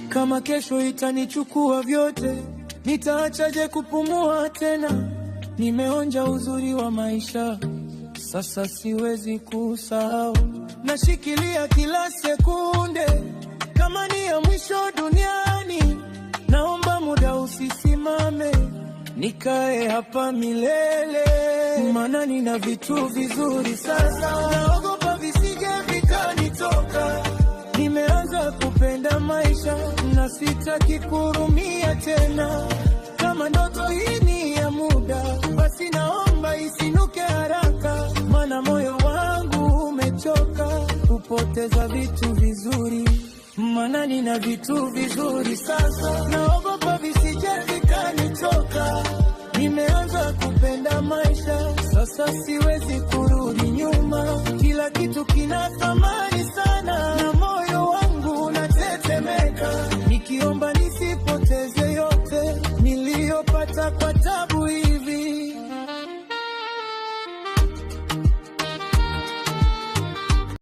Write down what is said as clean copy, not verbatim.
Kama kesho itanichukua vyote, nitaachaje kupumua tena? Nimeonja uzuri wa maisha, sasa siwezi kusahau. Nashikilia kila sekunde kama ni ya mwisho duniani. Naomba muda usisimame, nikae hapa milele, maana nina vitu vizuri sasa. Naogopa visije vikanitoka. Nimeanza kupenda maisha na sitaki kurumia tena. Kama ndoto hii ni ya muda, basi naomba isinuke haraka, maana moyo wangu umechoka kupoteza vitu vizuri, maana nina vitu vizuri sasa. Naogopa visije vikanitoka. Nimeanza kupenda maisha, sasa siwezi kurudi nyuma. Kila kitu kina thamani sana, na moyo wangu unatetemeka, nikiomba nisipoteze yote niliyopata kwa